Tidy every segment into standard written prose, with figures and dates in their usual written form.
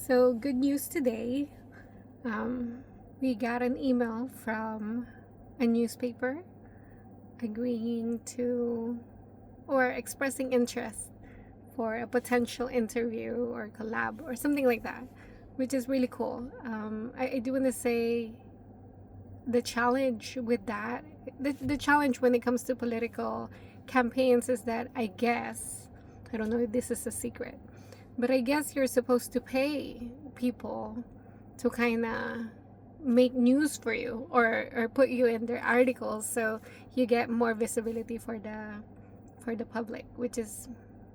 So, good news today. We got an email from a newspaper agreeing to or expressing interest for a potential interview or collab or something like that, which is really cool. I do want to say the challenge with that, the challenge when it comes to political campaigns is that I don't know if this is a secret, but I guess you're supposed to pay people to kind of make news for you or put you in their articles so you get more visibility for the public, which is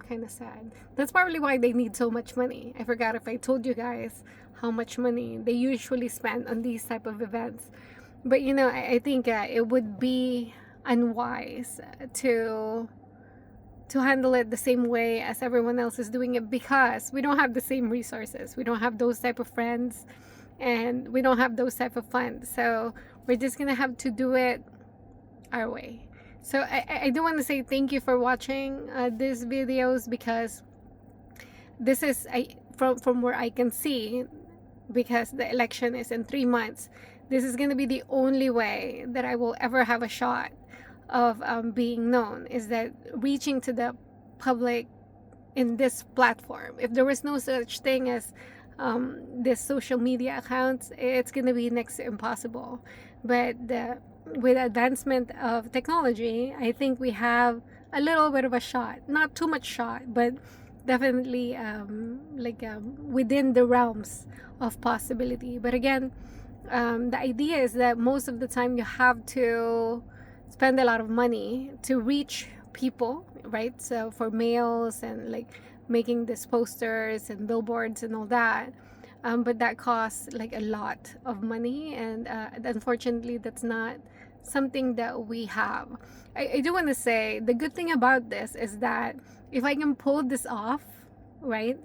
kind of sad. That's probably why they need so much money. I forgot if I told you guys how much money they usually spend on these type of events. But I think it would be unwise to handle it the same way as everyone else is doing it, because we don't have the same resources, we don't have those type of friends, and we don't have those type of funds. So we're just gonna have to do it our way. So I do want to say thank you for watching these videos, because this is from where I can see, because the election is in 3 months, this is going to be the only way that I will ever have a shot of being known, is that reaching to the public in this platform. If there was no such thing as this social media accounts, it's going to be next to impossible. But with advancement of technology, I think we have a little bit of a shot, not too much shot, but definitely within the realms of possibility. But again, the idea is that most of the time you have to spend a lot of money to reach people, right? So for mails and like making these posters and billboards and all that, but that costs like a lot of money, and unfortunately that's not something that we have. I do want to say the good thing about this is that if I can pull this off, right?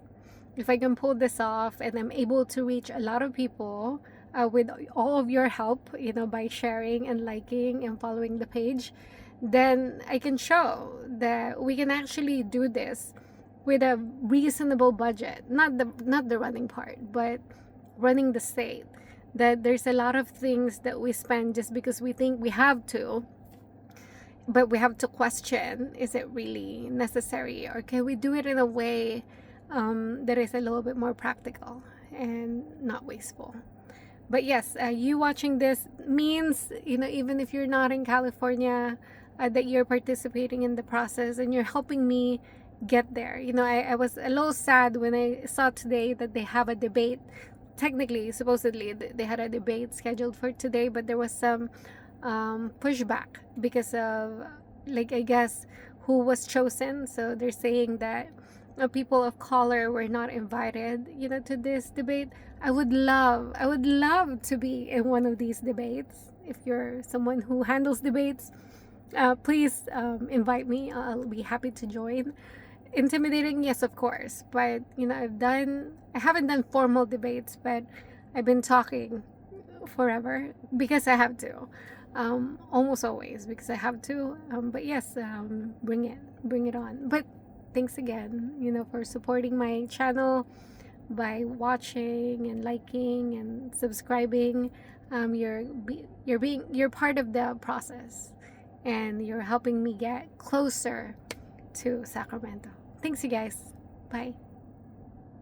If I can pull this off and I'm able to reach a lot of people with all of your help, by sharing and liking and following the page, then I can show that we can actually do this with a reasonable budget. Not the running part, but running the state. That there's a lot of things that we spend just because we think we have to, but we have to question, is it really necessary, or can we do it in a way that is a little bit more practical and not wasteful. But yes, you watching this means, even if you're not in California, that you're participating in the process and you're helping me get there. I was a little sad when I saw today that they have a debate. Technically, supposedly, they had a debate scheduled for today, but there was some pushback because of, like, I guess, who was chosen. So they're saying that people of color were not invited, to this debate. I would love to be in one of these debates. If you're someone who handles debates, please invite me. I'll be happy to join. Intimidating, yes, of course, but I haven't done formal debates, but I've been talking forever because I have to, almost always because I have to. But yes, bring it on. But thanks again, for supporting my channel by watching and liking and subscribing. You're part of the process, and you're helping me get closer to Sacramento. Thanks, you guys. Bye.